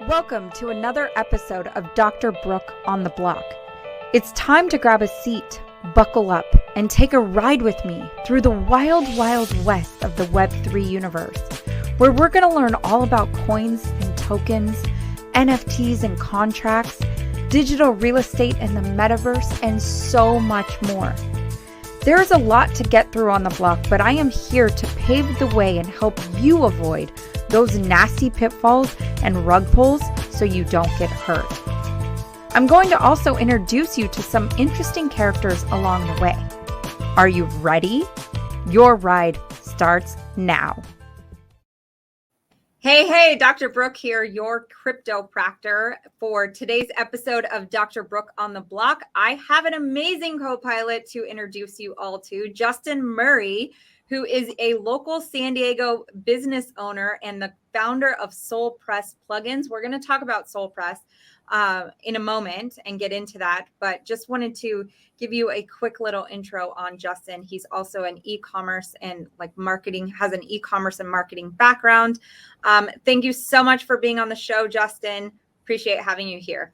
Welcome to another episode of Dr. Brook on the Block. It's time to grab a seat, buckle up, and take a ride with me through the wild, wild west of the Web3 universe, where we're going to learn all about coins and tokens, NFTs and contracts, digital real estate and the metaverse, and so much more. There is a lot to get through on the block, but I am here to pave the way and help you avoid those nasty pitfalls and rug pulls so you don't get hurt. I'm going to also introduce you to some interesting characters along the way. Are you ready? Your ride starts now. Hey, Dr. Brook here, your crypto proctor. For today's episode of Dr. Brook on the Block, I have an amazing co-pilot to introduce you all to, Justin Murray, who is a local San Diego business owner and the founder of SolPress Plugins. We're going to talk about SolPress in a moment and get into that, but just wanted to give you a quick little intro on Justin. He's also an e-commerce and marketing, has an e-commerce and marketing background. Thank you so much for being on the show, Justin. Appreciate having you here.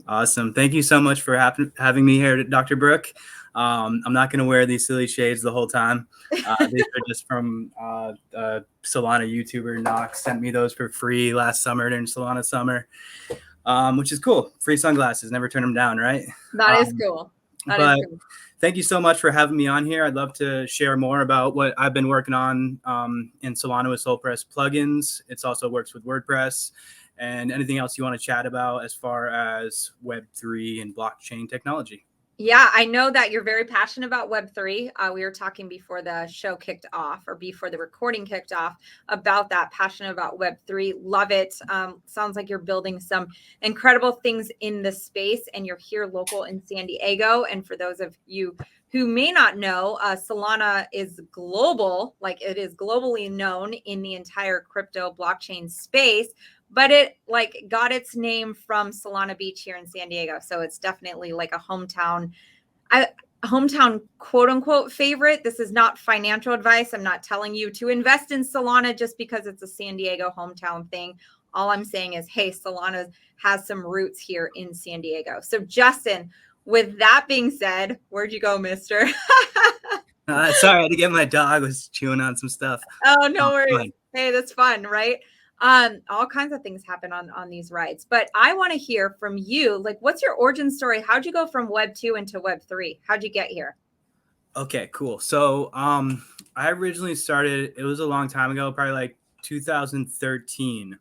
Awesome. Thank you so much for having me here, Dr. Brook. I'm not going to wear these silly shades the whole time. These are just from Solana YouTuber Knox sent me those for free last summer during Solana summer, which is cool. Free sunglasses, never turn them down, right? That is cool. But thank you so much for having me on here. I'd love to share more about what I've been working on in Solana with SolPress Plugins. It also works with WordPress and anything else you want to chat about as far as Web3 and blockchain technology. Yeah, I know that you're very passionate about Web3. We were talking before the show kicked off, or before the recording kicked off, about that, passionate about Web3. Love it. Sounds like you're building some incredible things in the space, and you're here local in San Diego. And for those of you who may not know, Solana is global, it is globally known in the entire crypto blockchain space. But it got its name from Solana Beach here in San Diego. So it's definitely a hometown quote unquote favorite. This is not financial advice. I'm not telling you to invest in Solana just because it's a San Diego hometown thing. All I'm saying is, hey, Solana has some roots here in San Diego. So Justin, with that being said, where'd you go, mister? Sorry, I had to get my dog was chewing on some stuff. Oh, no worries. Fun. Hey, that's fun, right? All kinds of things happen on these rides, but I want to hear from you. What's your origin story? How'd you go from Web 2 into Web 3? How'd you get here? Okay, cool. So, I originally started, it was a long time ago, probably 2013.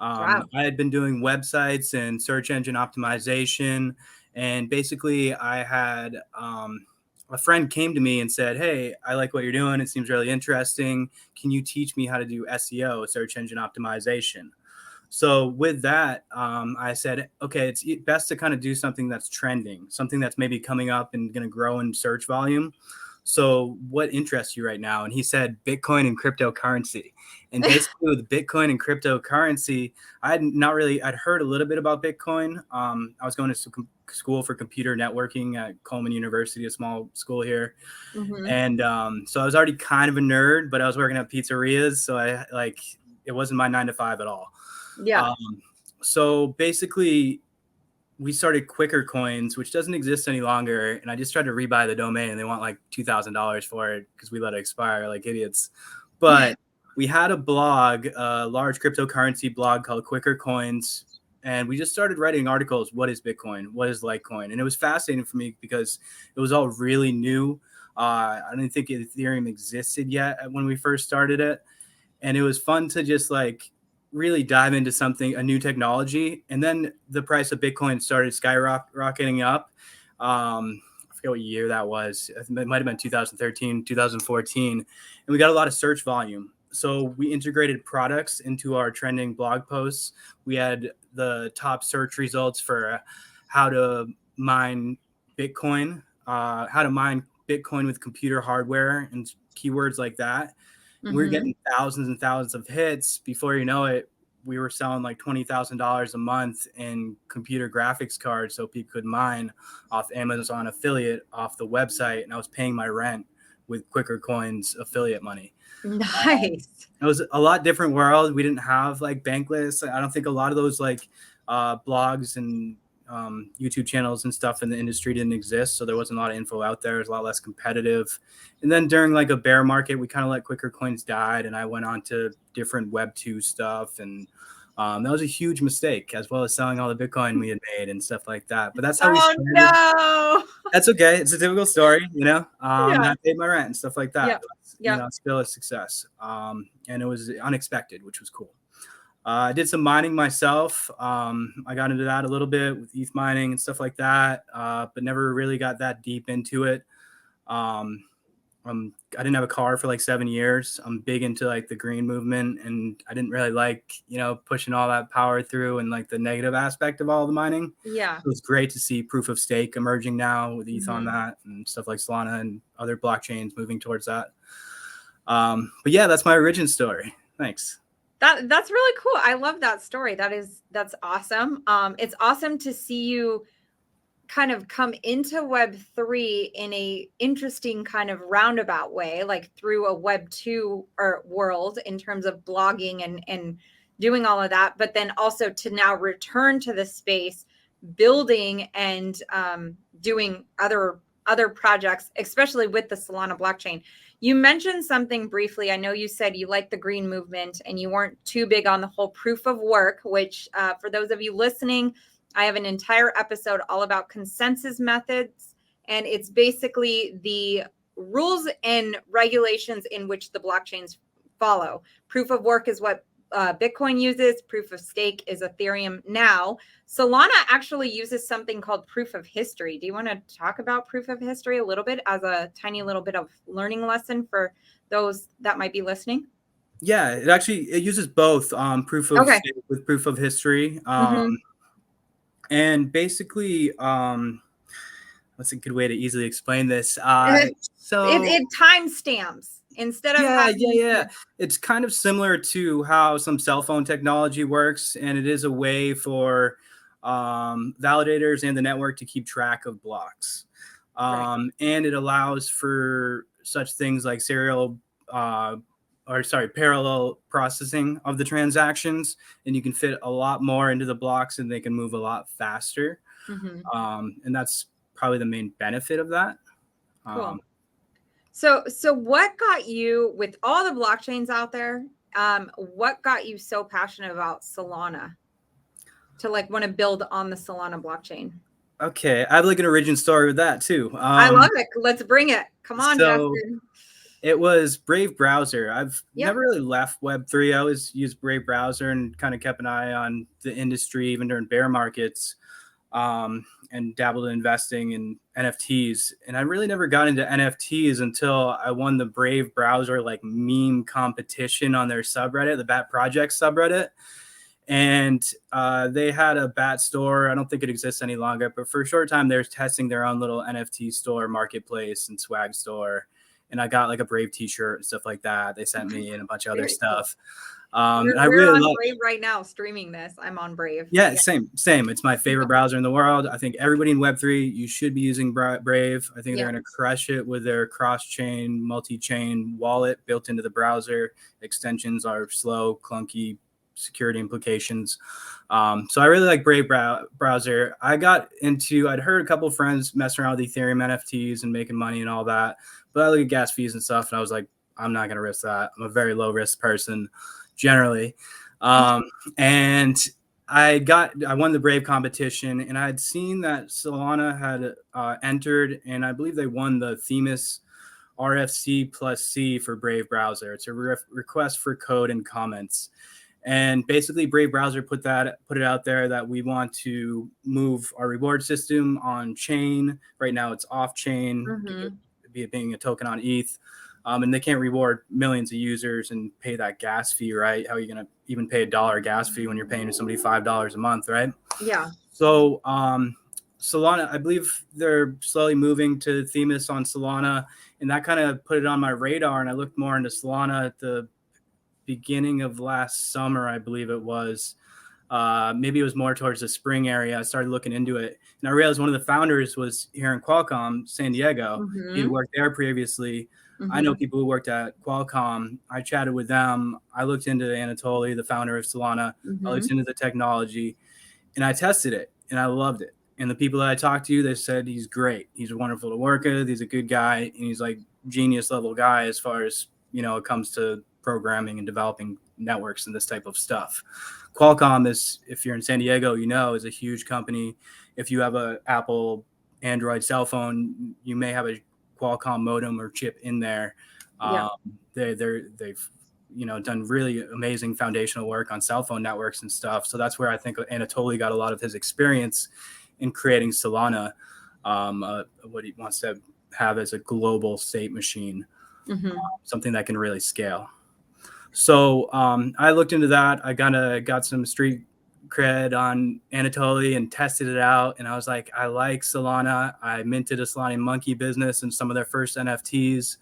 Wow. I had been doing websites and search engine optimization. And basically I had, a friend came to me and said, hey, I like what you're doing. It seems really interesting. Can you teach me how to do SEO, search engine optimization? So with that, I said, okay, it's best to kind of do something that's trending, something that's maybe coming up and going to grow in search volume. So what interests you right now? And he said, Bitcoin and cryptocurrency. And basically with Bitcoin and cryptocurrency, I'd heard a little bit about Bitcoin. I was going to school for computer networking at Coleman University, a small school here. Mm-hmm. And so I was already kind of a nerd, but I was working at pizzerias. So it wasn't my 9 to 5 at all. Yeah. So basically we started Quicker Coins, which doesn't exist any longer. And I just tried to rebuy the domain and they want $2,000 for it because we let it expire like idiots. But we had a blog, a large cryptocurrency blog called Quicker Coins. And we just started writing articles. What is Bitcoin? What is Litecoin? And it was fascinating for me because it was all really new. I didn't think Ethereum existed yet when we first started it. And it was fun to just really dive into a new technology. And then the price of Bitcoin started skyrocketing up. I forget what year that was. I think it might've been 2013, 2014. And we got a lot of search volume. So we integrated products into our trending blog posts. We had the top search results for how to mine Bitcoin, with computer hardware and keywords like that. Mm-hmm. We were getting thousands and thousands of hits. Before you know it, we were selling $20,000 a month in computer graphics cards so people could mine off Amazon affiliate off the website. And I was paying my rent with Quicker Coins affiliate money. Nice. It was a lot different world. We didn't have like bank lists. I don't think a lot of those like blogs and YouTube channels and stuff in the industry didn't exist. So there wasn't a lot of info out there. It was a lot less competitive. And then during like a bear market, we kind of let Quicker Coins die. And I went on to different Web 2 stuff. And that was a huge mistake, as well as selling all the Bitcoin we had made and stuff like that. But that's how we started. No. That's okay. It's a typical story, you know. Yeah. I paid my rent and stuff like that. Yep. You know, it's still a success. And it was unexpected, which was cool. I did some mining myself. I got into that a little bit with ETH mining and stuff like that, but never really got that deep into it. I didn't have a car for like 7 years. I'm big into like the green movement, and I didn't really like, you know, pushing all that power through and like the negative aspect of all the mining. Yeah. So it's great to see proof of stake emerging now with ETH on that and stuff like Solana and other blockchains moving towards that. But yeah, that's my origin story. Thanks. That's really cool. I love that story. That's awesome. It's awesome to see you kind of come into Web3 in a interesting kind of roundabout way, like through a Web 2 or world in terms of blogging and doing all of that, but then also to now return to the space, building and doing other projects, especially with the Solana blockchain. You mentioned something briefly. I know you said you like the green movement and you weren't too big on the whole proof of work, which for those of you listening, I have an entire episode all about consensus methods. And it's basically the rules and regulations in which the blockchains follow. Proof of work is what Bitcoin uses. Proof of stake is Ethereum now. Solana actually uses something called proof of history. Do you want to talk about proof of history a little bit as a tiny little bit of learning lesson for those that might be listening? Yeah, it uses both proof of stake with proof of history. And basically, what's a good way to easily explain this? So it timestamps instead of it's kind of similar to how some cell phone technology works, and it is a way for validators and the network to keep track of blocks. And it allows for such things like parallel processing of the transactions, and you can fit a lot more into the blocks and they can move a lot faster. And that's probably the main benefit of that. Cool. So what got you, with all the blockchains out there, what got you so passionate about Solana to like want to build on the Solana blockchain? Okay, I have like an origin story with that too. I love it. Let's bring it. Come on, Justin. It was Brave browser. I've never really left Web3. I always used Brave browser and kind of kept an eye on the industry, even during bear markets, and dabbled in investing in NFTs. And I really never got into NFTs until I won the Brave browser like meme competition on their subreddit, the Bat Project subreddit. And they had a Bat store. I don't think it exists any longer, but for a short time, they were testing their own little NFT store, marketplace, and swag store. And I got like a Brave t-shirt and stuff like that. They sent me and a bunch of other stuff. We're really on Brave right now streaming this. I'm on Brave. Yeah, same. It's my favorite browser in the world. I think everybody in Web3, you should be using Brave. I think they're going to crush it with their cross-chain, multi-chain wallet built into the browser. Extensions are slow, clunky, security implications. So I really like Brave browser. I'd heard a couple of friends messing around with Ethereum NFTs and making money and all that. But I look at gas fees and stuff, and I was like, I'm not going to risk that. I'm a very low risk person generally. And I won the Brave competition, and I had seen that Solana had entered, and I believe they won the Themis RFC+C for Brave browser. It's a request for code and comments. And basically Brave browser put it out there that we want to move our reward system on chain. Right now it's off chain, being a token on ETH. And they can't reward millions of users and pay that gas fee, right? How are you going to even pay $1 gas fee when you're paying somebody $5 a month, right? Yeah. So Solana, I believe they're slowly moving to Themis on Solana, and that kind of put it on my radar. And I looked more into Solana at the beginning of last summer, I believe it was. Maybe it was more towards the spring area. I started looking into it, and I realized one of the founders was here in Qualcomm, San Diego. He had worked there previously. I know people who worked at Qualcomm. I chatted with them. I looked into Anatoly, the founder of Solana. I looked into the technology, and I tested it, and I loved it. And the people that I talked to, they said he's great. He's wonderful to work with. He's a good guy, and he's like genius level guy as far as, you know, it comes to programming and developing networks and this type of stuff. Qualcomm is, if you're in San Diego, you know, is a huge company. If you have a Apple Android cell phone, you may have a Qualcomm modem or chip in there. They've you know, done really amazing foundational work on cell phone networks and stuff. So that's where I think Anatoly got a lot of his experience in creating Solana, what he wants to have as a global state machine, something that can really scale. So I looked into that. I got some street cred on Anatoly and tested it out. And I was like, I like Solana. I minted a Solana monkey business and some of their first NFTs,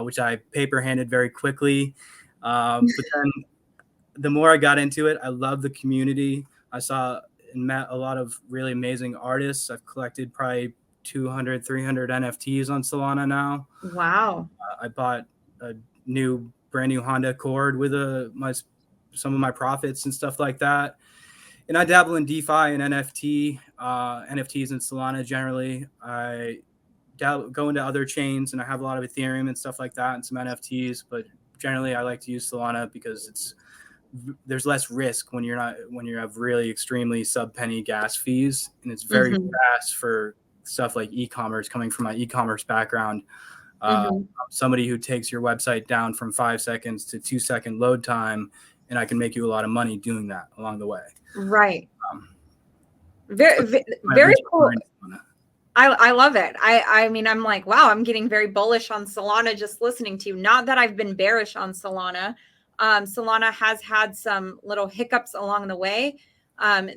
which I paper handed very quickly. But then the more I got into it, I love the community. I saw and met a lot of really amazing artists. I've collected probably 200, 300 NFTs on Solana now. Wow. I bought a brand new Honda Accord with some of my profits and stuff like that. And I dabble in DeFi and NFTs and Solana generally. I go into other chains, and I have a lot of Ethereum and stuff like that and some NFTs, but generally I like to use Solana because there's less risk when you have really extremely sub penny gas fees, and it's very fast for stuff like e-commerce. Coming from my e-commerce background, somebody who takes your website down from 5 seconds to 2-second load time, and I can make you a lot of money doing that along the way. Right. Very cool. I love it. I mean, I'm like, wow, I'm getting very bullish on Solana just listening to you. Not that I've been bearish on Solana. Solana has had some little hiccups along the way.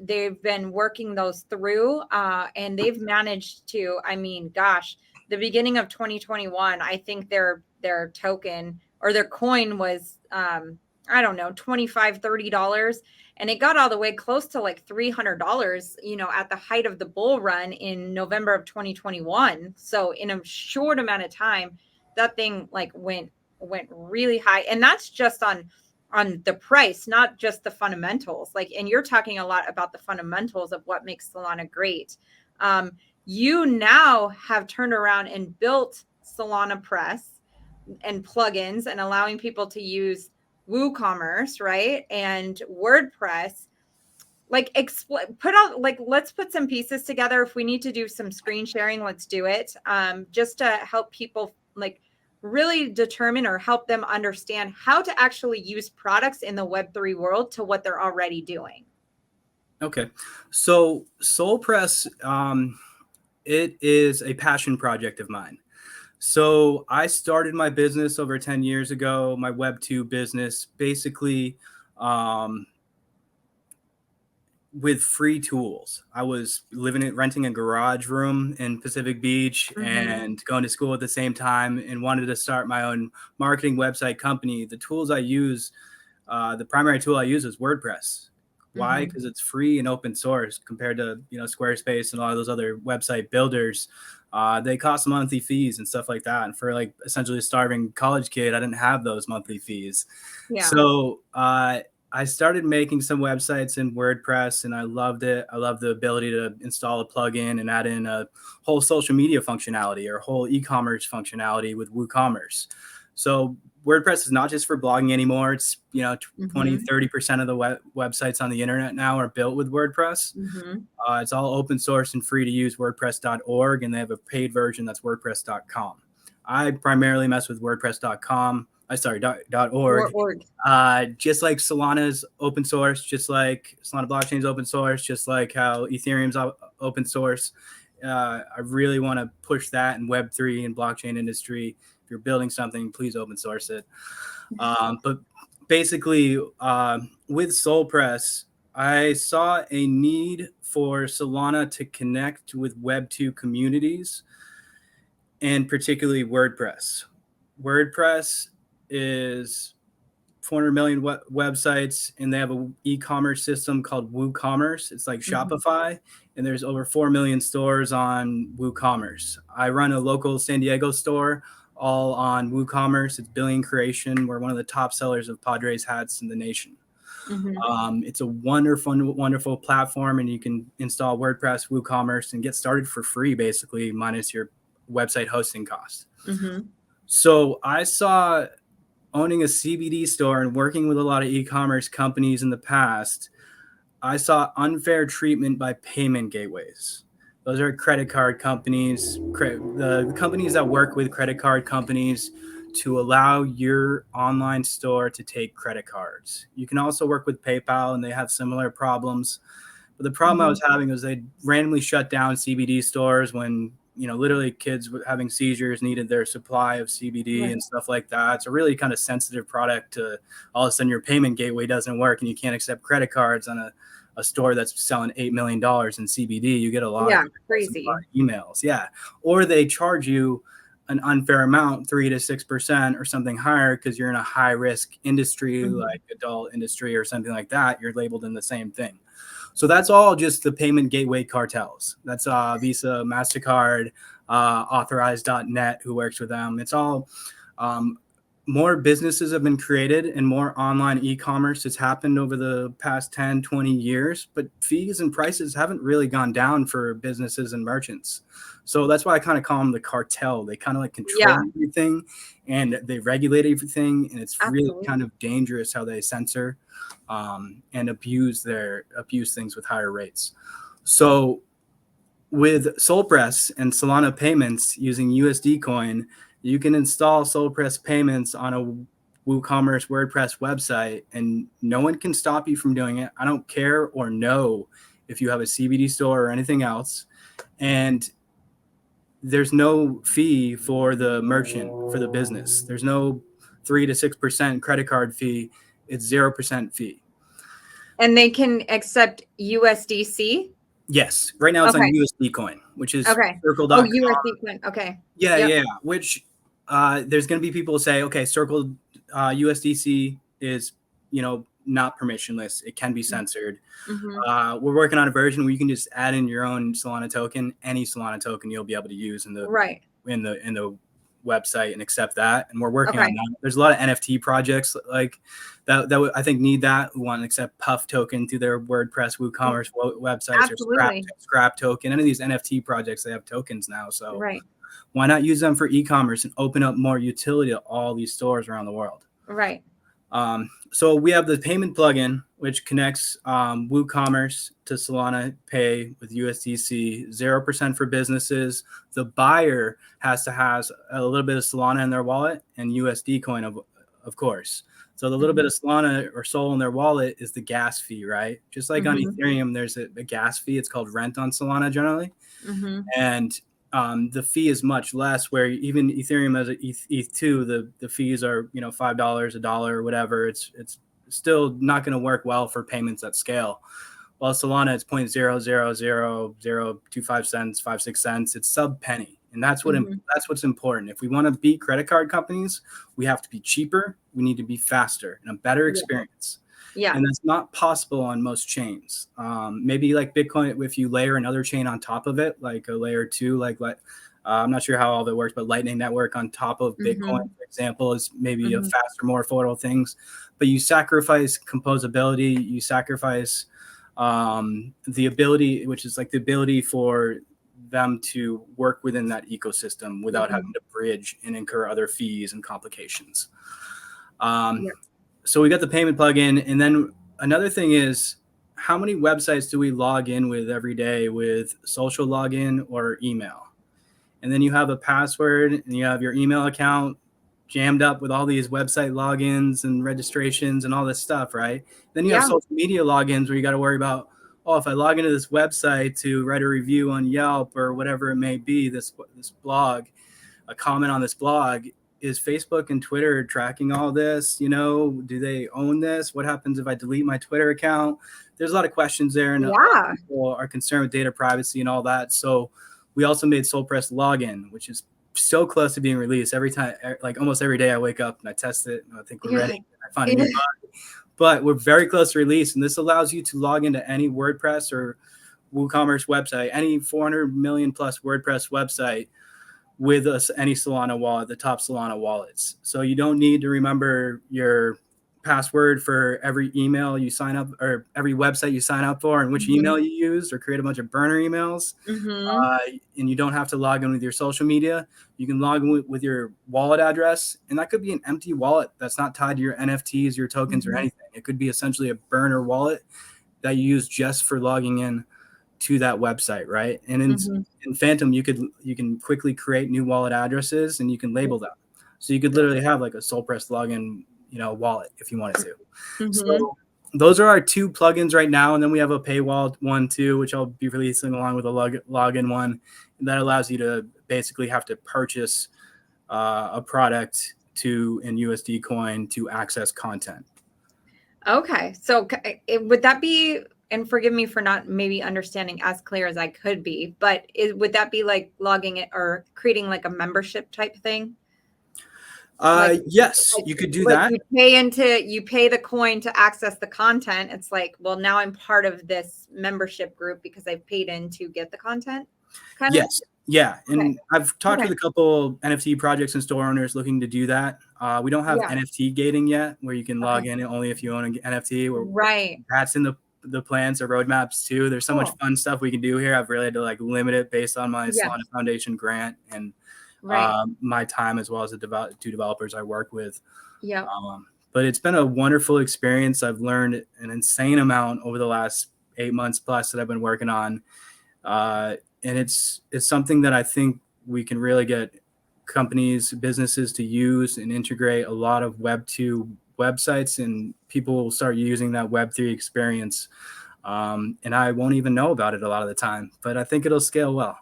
They've been working those through, and they've managed to, I mean, gosh, the beginning of 2021, I think their token or their coin was, I don't know, $25, $30. And it got all the way close to like $300, you know, at the height of the bull run in November of 2021. So in a short amount of time, that thing like went really high. And that's just on the price, not just the fundamentals. Like, and you're talking a lot about the fundamentals of what makes Solana great. You now have turned around and built Solana Press and plugins and allowing people to use WooCommerce, right? And WordPress. Like, let's put some pieces together. If we need to do some screen sharing, let's do it. Just to help people like really determine or help them understand how to actually use products in the Web3 world to what they're already doing. Okay. So SolPress, it is a passion project of mine. So I started my business over 10 years ago, my Web2 business, basically with free tools. I was renting a garage room in Pacific Beach and going to school at the same time, and wanted to start my own marketing website company. The tools I use, the primary tool I use is WordPress. Why? Because it's free and open source compared to, you know, Squarespace and a lot of those other website builders. They cost monthly fees and stuff like that. And for like essentially a starving college kid, I didn't have those monthly fees. Yeah. So I started making some websites in WordPress, and I loved it. I love the ability to install a plugin and add in a whole social media functionality or whole e-commerce functionality with WooCommerce. So WordPress is not just for blogging anymore. It's, you know, 20-30% of the websites on the internet now are built with WordPress. It's all open source and free to use, WordPress.org, and they have a paid version that's WordPress.com. I primarily mess with WordPress.com. .org. Just like Solana's open source, just like Solana blockchain's open source, just like how Ethereum's open source. I really want to push that in Web3 and blockchain industry. If you're building something, please open source it. But basically, with SolPress, I saw a need for Solana to connect with Web2 communities, and particularly WordPress. WordPress is 400 million websites, and they have an e-commerce system called WooCommerce. It's like Shopify, and there's over 4 million stores on WooCommerce. I run a local San Diego store. all on WooCommerce. It's billing creation. We're one of the top sellers of Padres hats in the nation. It's a wonderful platform, and you can install WordPress, WooCommerce, and get started for free, basically, minus your website hosting costs. So I saw, owning a CBD store and working with a lot of e-commerce companies in the past, I saw unfair treatment by payment gateways. Those are credit card companies, the companies that work with credit card companies to allow your online store to take credit cards. You can also work with PayPal, and they have similar problems. But the problem I was having was they randomly shut down CBD stores when, literally kids having seizures needed their supply of CBD and stuff like that. It's a really kind of sensitive product. All of a sudden your payment gateway doesn't work and you can't accept credit cards on a store that's selling $8 million in CBD. You get a lot of emails. Yeah. Or they charge you an unfair amount, 3 to 6% or something higher, because you're in a high risk industry, like adult industry or something like that. You're labeled in the same thing. So that's all just the payment gateway cartels. That's Visa, MasterCard, Authorize.net, who works with them. It's all more businesses have been created and more online e-commerce has happened over the past 10, 20 years, but fees and prices haven't really gone down for businesses and merchants. So that's why I kind of call them the cartel. They kind of like control everything and they regulate everything. And it's really kind of dangerous how they censor and abuse things with higher rates. So with SolPress and Solana payments using USD coin, you can install SolPress payments on a WooCommerce WordPress website, and no one can stop you from doing it. I don't care or know if you have a CBD store or anything else. And there's no fee for the merchant, for the business. There's no 3 to 6% credit card fee. It's 0% fee. And they can accept USDC? Yes. Right now it's on USD coin, which is circle.com. Oh, USD coin. Okay. Yeah. Which there's going to be people who say, okay, Circle USDC is, not permissionless. It can be censored. We're working on a version where you can just add in your own Solana token. Any Solana token you'll be able to use in the website and accept that. And we're working on that. There's a lot of NFT projects like that I think need that, who want to accept Puff token through their WordPress, WooCommerce websites, or scrap token. Any of these NFT projects, they have tokens now. So why not use them for e-commerce and open up more utility to all these stores around the world? Right. So we have the payment plugin, which connects WooCommerce to Solana Pay with USDC, 0% for businesses. The buyer has to have a little bit of Solana in their wallet and USD coin, of course. So the little bit of Solana or Sol in their wallet is the gas fee, right? Just like on Ethereum, there's a gas fee. It's called rent on Solana generally. And the fee is much less, where even Ethereum as ETH2, the fees are, $5, $1, or whatever. It's still not going to work well for payments at scale. While Solana, it's 0.0000025 cents, 5-6 cents. It's sub penny. And that's what's important. If we want to beat credit card companies, we have to be cheaper. We need to be faster and a better experience. Yeah. And that's not possible on most chains. Maybe like Bitcoin, if you layer another chain on top of it, like a layer 2, I'm not sure how all of it works, but Lightning Network on top of Bitcoin, for example, is maybe a faster, more affordable things. But you sacrifice composability. You sacrifice the ability, which is like the ability for them to work within that ecosystem without having to bridge and incur other fees and complications. So we got the payment plugin. And then another thing is, how many websites do we log in with every day with social login or email? And then you have a password and you have your email account jammed up with all these website logins and registrations and all this stuff, right? Then you have social media logins where you got to worry about, if I log into this website to write a review on Yelp or whatever it may be, this blog, a comment on this blog, is Facebook and Twitter tracking all this? Do they own this? What happens if I delete my Twitter account? There's a lot of questions there, and people are concerned with data privacy and all that. So we also made SolPress Login, which is so close to being released. Every time, like almost every day I wake up and I test it and I think we're ready. I find a new bug. But we're very close to release, and this allows you to log into any WordPress or WooCommerce website, any 400 million plus WordPress website with any Solana wallet, the top Solana wallets. So you don't need to remember your password for every email you sign up, or every website you sign up for, and which email you used, or create a bunch of burner emails. And you don't have to log in with your social media. You can log in with your wallet address, and that could be an empty wallet that's not tied to your NFTs, your tokens, or anything. It could be essentially a burner wallet that you use just for logging in to that website, right? And in Phantom, you can quickly create new wallet addresses, and you can label them. So you could literally have like a SolPress login, wallet if you wanted to. So those are our 2 plugins right now, and then we have a paywall one too, which I'll be releasing along with a login one, and that allows you to basically have to purchase a product in USD coin to access content. Okay, so would that be, and forgive me for not maybe understanding as clear as I could be, but would that be like logging it or creating like a membership type thing? Yes, you could do that. You pay the coin to access the content. It's like, well, now I'm part of this membership group because I've paid in to get the content. Yes. Yeah. And I've talked with a couple NFT projects and store owners looking to do that. We don't have NFT gating yet, where you can log in only if you own an NFT. Right. That's in the plans or roadmaps too. There's so much fun stuff we can do here. I've really had to like limit it based on my Solana Foundation grant and my time, as well as the 2 developers I work with. Yeah. But it's been a wonderful experience. I've learned an insane amount over the last 8 months plus that I've been working on. And it's something that I think we can really get companies, businesses to use and integrate a lot of Web 2 websites, and people will start using that Web 3 experience. And I won't even know about it a lot of the time, but I think it'll scale well.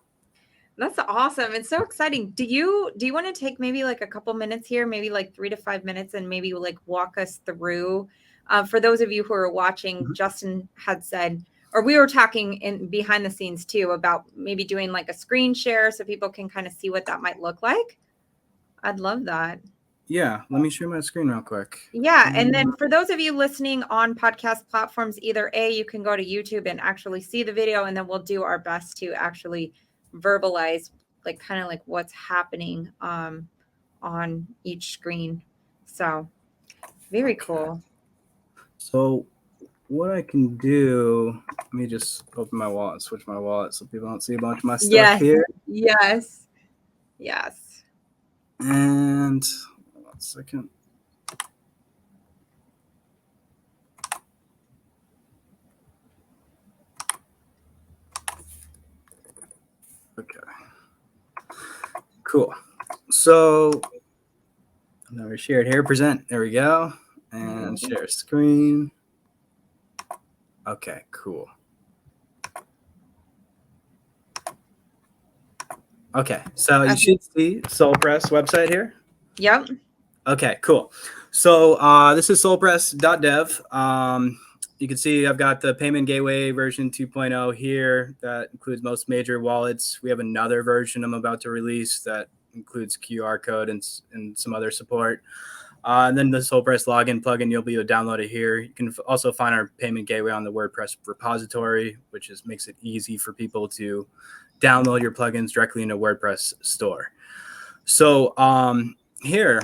That's awesome. It's so exciting. Do you want to take maybe like a couple minutes here, maybe like 3 to 5 minutes, and maybe like walk us through, for those of you who are watching, Justin had said, or we were talking in behind the scenes too, about maybe doing like a screen share so people can kind of see what that might look like. I'd love that. Yeah, let me share my screen real quick. Yeah, and then for those of you listening on podcast platforms, either you can go to YouTube and actually see the video, and then we'll do our best to actually verbalize like kind of like what's happening on each screen. So very cool. So what I can do, let me just open my wallet, switch my wallet so people don't see a bunch of my stuff here. Yes. And 1 second. Okay. Cool. So now we're shared here. Present. There we go. And share screen. Okay, cool. Okay, so you should see SolPress website here. Yep. Okay, cool. So this is solpress.dev. You can see I've got the payment gateway version 2.0 here. That includes most major wallets. We have another version I'm about to release that includes QR code and some other support. And then the SolPress login plugin, you'll be able to download it here. You can also find our payment gateway on the WordPress repository, which makes it easy for people to download your plugins directly into WordPress store. So here,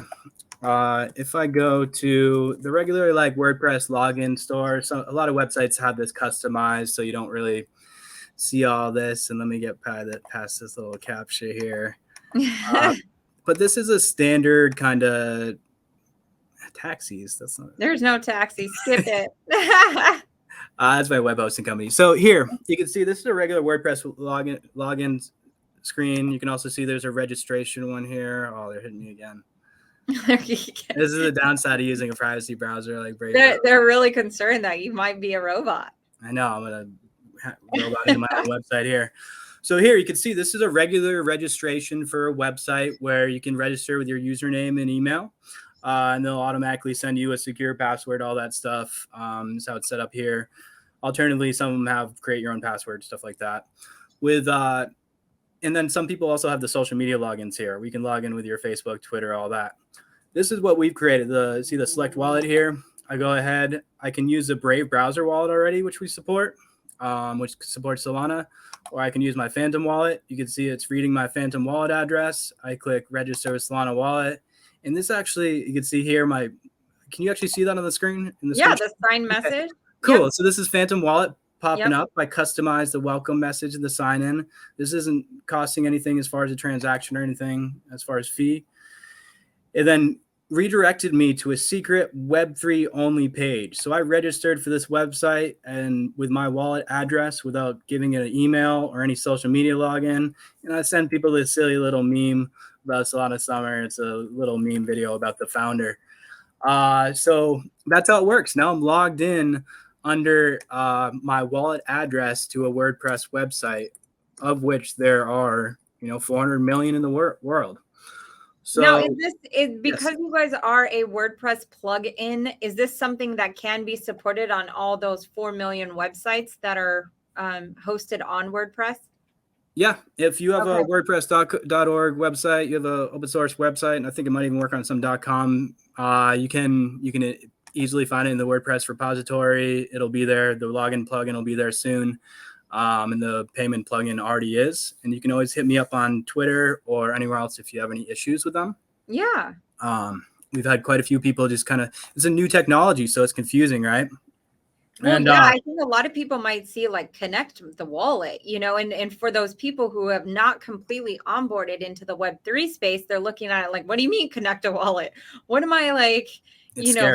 if I go to the regular like WordPress login store, so a lot of websites have this customized, so you don't really see all this. And let me get past this little captcha here. But this is a standard kind of taxis. That's not. There's no taxi. Skip it. That's my web hosting company. So here you can see this is a regular WordPress login screen. You can also see there's a registration one here. Oh, they're hitting me again. This is the downside of using a privacy browser like Brave. They're really concerned that you might be a robot. I know. I'm gonna robot into my own website here. So here you can see this is a regular registration for a website where you can register with your username and email. And they'll automatically send you a secure password, all that stuff. That's how it's set up here. Alternatively, some of them have create your own password, stuff like that. And then some people also have the social media logins here. We can log in with your Facebook, Twitter, all that. This is what we've created. See the select wallet here? I go ahead. I can use the Brave browser wallet already, which we support. which supports Solana, or I can use my Phantom wallet. You can see it's reading my Phantom wallet address. I click register with Solana wallet. And this actually, you can see here, can you actually see that on the screen? Yeah, the sign message. Cool. Yep. So this is Phantom wallet popping Yep. up. I customize the welcome message and the sign in. This isn't costing anything as far as a transaction or anything as far as fee. It then redirected me to a secret Web3 only page. So I registered for this website and with my wallet address without giving it an email or any social media login. And I send people this silly little meme about Solana Summer. It's a little meme video about the founder. So that's how it works. Now I'm logged in under my wallet address to a WordPress website, of which there are 400 million in the world. So now, because yes. you guys are a WordPress plugin, is this something that can be supported on all those 4 million websites that are hosted on WordPress? Yeah, if you have a WordPress.org website, you have an open source website, and I think it might even work on some .com. You can easily find it in the WordPress repository. It'll be there. The login plugin will be there soon. And the payment plugin already is. And you can always hit me up on Twitter or anywhere else if you have any issues with them. Yeah. We've had quite a few people just it's a new technology, so it's confusing, right? Well, and, I think a lot of people might see like connect the wallet, and for those people who have not completely onboarded into the Web3 space, they're looking at it like, what do you mean connect a wallet? What am I like,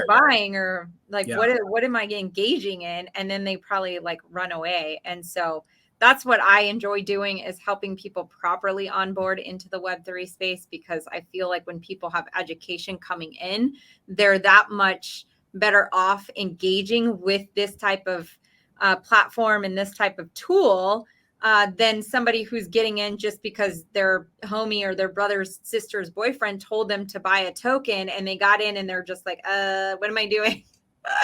buying, or like, what am I engaging in? And then they probably like run away. And so that's what I enjoy doing, is helping people properly onboard into the Web3 space, because I feel like when people have education coming in, they're that much better off engaging with this type of platform and this type of tool than somebody who's getting in just because their homie or their brother's sister's boyfriend told them to buy a token, and they got in and they're just like, what am I doing?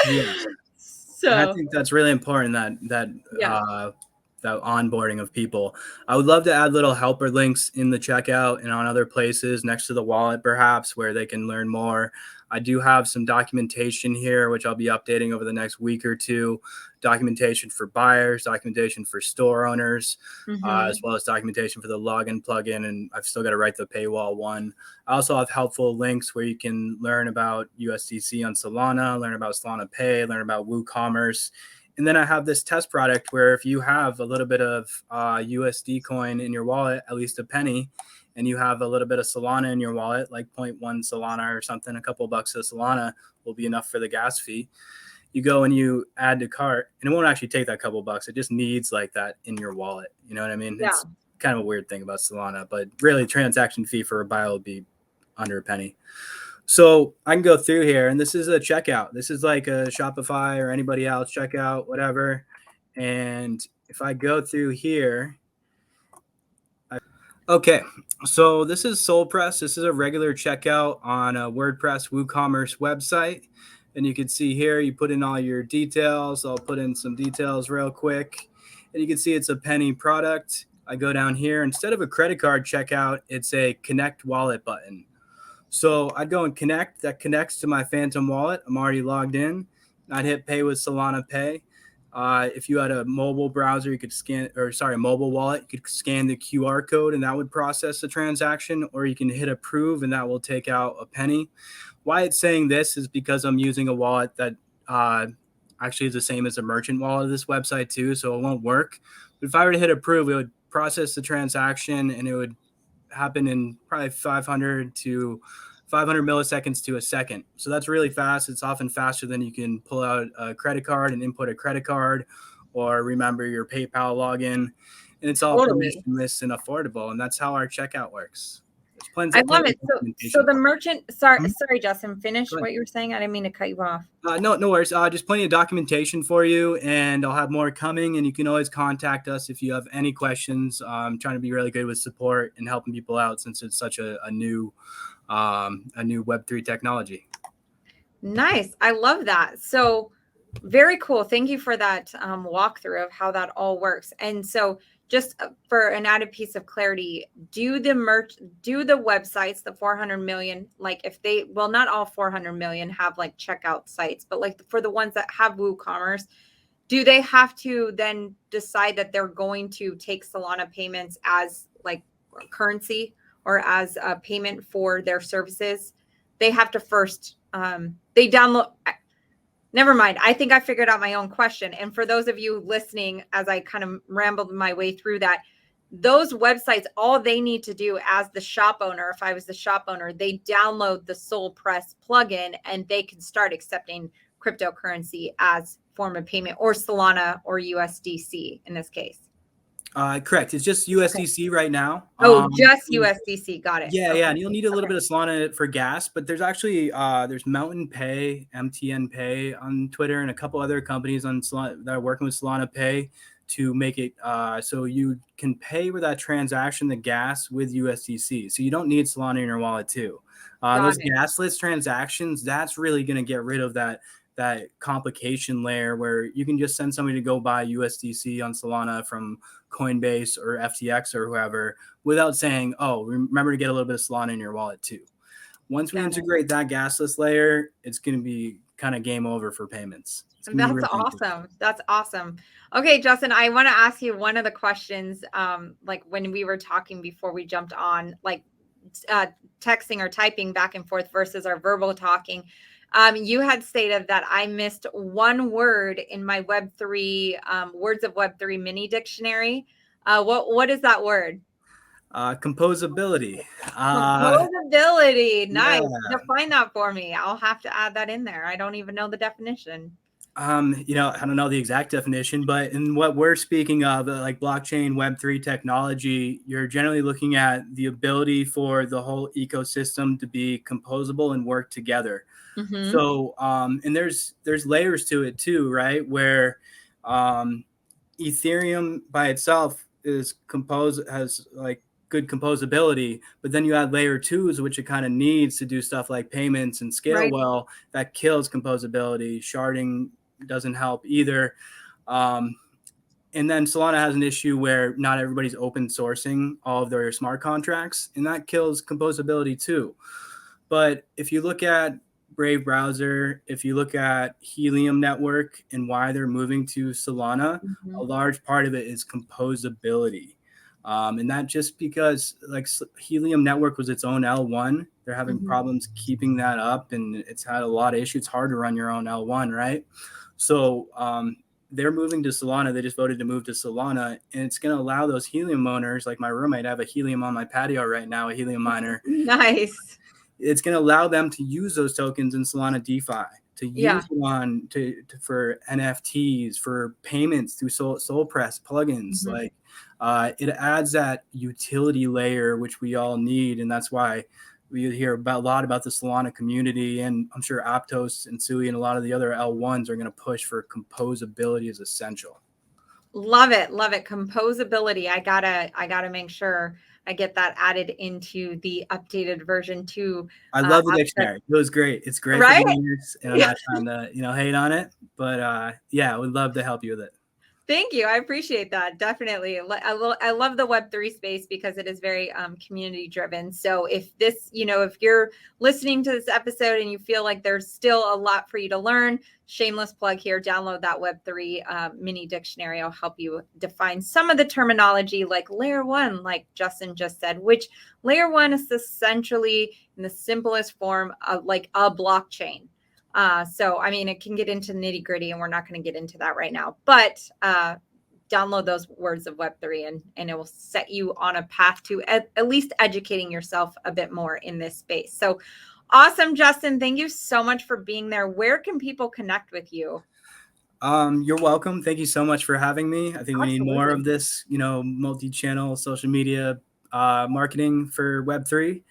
Yes. So and I think that's really important, that onboarding of people. I would love to add little helper links in the checkout and on other places next to the wallet, perhaps, where they can learn more. I do have some documentation here, which I'll be updating over the next week or two. Documentation for buyers, documentation for store owners, as well as documentation for the login plugin. And I've still got to write the paywall one. I also have helpful links where you can learn about USDC on Solana, learn about Solana Pay, learn about WooCommerce. And then I have this test product where if you have a little bit of USD coin in your wallet, at least a penny, and you have a little bit of Solana in your wallet, like 0.1 Solana or something, a couple bucks of Solana will be enough for the gas fee. You go and you add to cart, and it won't actually take that couple bucks. It just needs like that in your wallet. You know what I mean? Yeah. It's kind of a weird thing about Solana, but really transaction fee for a buy will be under a penny. So I can go through here, and this is a checkout. This is like a Shopify or anybody else checkout, whatever. And if I go through here, okay, so this is SolPress. This is a regular checkout on a WordPress WooCommerce website. And you can see here, you put in all your details. I'll put in some details real quick. And you can see it's a penny product. I go down here. Instead of a credit card checkout, it's a connect wallet button. So I'd go and connect. That connects to my Phantom wallet. I'm already logged in. I'd hit pay with Solana Pay. If you had a mobile browser, you could a mobile wallet, you could scan the QR code and that would process the transaction, or you can hit approve and that will take out a penny. Why it's saying this is because I'm using a wallet that actually is the same as the merchant wallet of this website too, so it won't work. But if I were to hit approve, it would process the transaction and it would happen in probably 500 milliseconds to a second. So that's really fast. It's often faster than you can pull out a credit card and input a credit card or remember your PayPal login. And it's all permissionless and affordable. And that's how our checkout works. I love it. So the merchant, sorry, Justin, finish what you were saying. I didn't mean to cut you off. No worries. Just plenty of documentation for you, and I'll have more coming. And you can always contact us if you have any questions. I'm trying to be really good with support and helping people out since it's such a new Web3 technology. Nice. I love that. So very cool. Thank you for that walkthrough of how that all works. And so just for an added piece of clarity, do the websites, the 400 million, like if they, not all 400 million have like checkout sites, but like for the ones that have WooCommerce, do they have to then decide that they're going to take Solana payments as like currency or as a payment for their services? They have to first, they download. Never mind. I think I figured out my own question. And for those of you listening, as I kind of rambled my way through that, those websites, all they need to do as the shop owner, if I was the shop owner, they download the SolPress plugin and they can start accepting cryptocurrency as form of payment, or Solana or USDC in this case. Correct. It's just USDC right now. Oh, just USDC. Got it. Yeah, yeah. And you'll need a little bit of Solana for gas, but there's actually there's Mountain Pay, MTN Pay on Twitter, and a couple other companies on Solana that are working with Solana Pay to make it so you can pay with that transaction the gas with USDC. So you don't need Solana in your wallet too. Those gasless transactions, that's really going to get rid of that complication layer where you can just send somebody to go buy USDC on Solana from Coinbase or FTX or whoever without saying, oh, remember to get a little bit of Solana in your wallet too. Once we integrate that gasless layer, it's going to be kind of game over for payments. That's really awesome. That's awesome. Okay, Justin, I want to ask you one of the questions, like when we were talking before we jumped on, like texting or typing back and forth versus our verbal talking. You had stated that I missed one word in my Web3 Words of Web3 mini dictionary. What is that word? Composability. Composability. Nice. Yeah. Define that for me. I'll have to add that in there. I don't even know the definition. You know, I don't know the exact definition, but in what we're speaking of, like blockchain, Web3 technology, you're generally looking at the ability for the whole ecosystem to be composable and work together. Mm-hmm. So, and there's layers to it too, right? Where Ethereum by itself has like good composability, but then you add layer 2s, which it kind of needs to do stuff like payments and scale well, that kills composability. Sharding doesn't help either. And then Solana has an issue where not everybody's open sourcing all of their smart contracts, and that kills composability too. But if you look at Brave browser, if you look at Helium network and why they're moving to Solana, a large part of it is composability. And that just because like Helium network was its own L1, they're having problems keeping that up, and it's had a lot of issues. It's hard to run your own L1, right? So they're moving to Solana. They just voted to move to Solana, and it's going to allow those Helium owners, like my roommate, I have a Helium on my patio right now, a Helium miner. Nice. It's going to allow them to use those tokens in Solana DeFi, to use them on for NFTs, for payments through SolPress plugins. Like it adds that utility layer, which we all need. And that's why we hear a lot about the Solana community. And I'm sure Aptos and Sui and a lot of the other L1s are going to push for composability as essential. Love it. Love it. Composability. I gotta make sure I get that added into the updated version too. I love the dictionary. It was great. It's great for beginners, and I'm not trying to, hate on it, but yeah, I would love to help you with it. Thank you. I appreciate that. Definitely. I love the Web3 space because it is very community driven. So if this, if you're listening to this episode and you feel like there's still a lot for you to learn, shameless plug here, download that Web3 mini dictionary. I'll help you define some of the terminology like layer 1, like Justin just said, which layer 1 is essentially in the simplest form of like a blockchain. So, I mean, it can get into nitty gritty and we're not going to get into that right now, but download those Words of Web3 and it will set you on a path to at least educating yourself a bit more in this space. So awesome, Justin. Thank you so much for being there. Where can people connect with you? You're welcome. Thank you so much for having me. I think we need more of this, multi-channel social media marketing for Web3.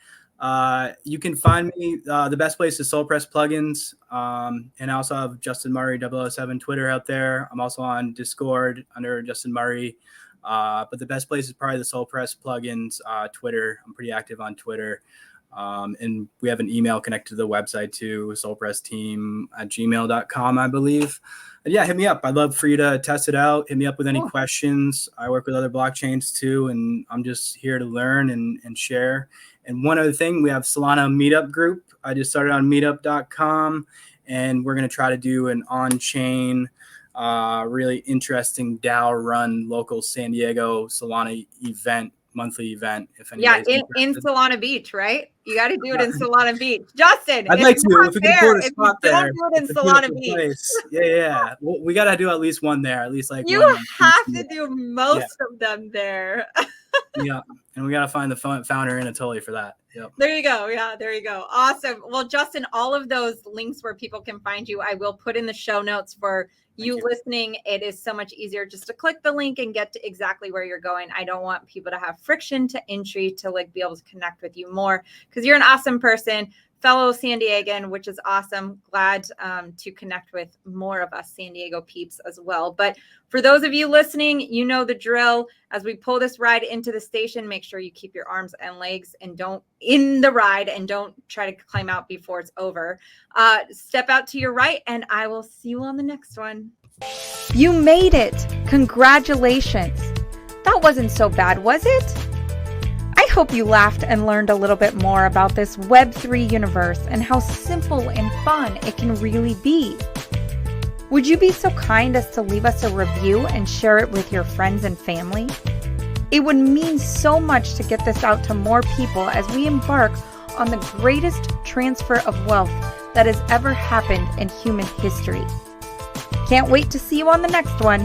You can find me, the best place is SolPress Plugins, and I also have Justin Murray 007 Twitter out there. I'm also on Discord under Justin Murray, but the best place is probably the SolPress Plugins Twitter. I'm pretty active on Twitter, and we have an email connected to the website too, solpressteam@gmail.com, I believe. And yeah, hit me up. I'd love for you to test it out. Hit me up with any questions. I work with other blockchains too, and I'm just here to learn and share. And one other thing, we have Solana meetup group. I just started on meetup.com, and we're going to try to do an on-chain really interesting DAO-run local San Diego Solana monthly event. If anybody's in Solana Beach, right? You got to do it in Solana Beach, Justin. I'd like to if we can afford a spot there. Don't do it in Solana Beach. Place. Yeah. Well, we got to do at least one there. At least like you one have to do most of them there. Yeah, and we got to find the founder in Anatoly for that. Yep. There you go. Yeah, there you go. Awesome. Well, Justin, all of those links where people can find you, I will put in the show notes for you listening. It is so much easier just to click the link and get to exactly where you're going. I don't want people to have friction to entry to like be able to connect with you more because you're an awesome person, fellow San Diegan, which is awesome. Glad to connect with more of us San Diego peeps as well. But for those of you listening, you know the drill. As we pull this ride into the station, make sure you keep your arms and legs and don't in the ride and don't try to climb out before it's over. Step out to your right and I will see you on the next one. You made it. Congratulations. That wasn't so bad, was it? I hope you laughed and learned a little bit more about this Web3 universe and how simple and fun it can really be. Would you be so kind as to leave us a review and share it with your friends and family? It would mean so much to get this out to more people as we embark on the greatest transfer of wealth that has ever happened in human history. Can't wait to see you on the next one.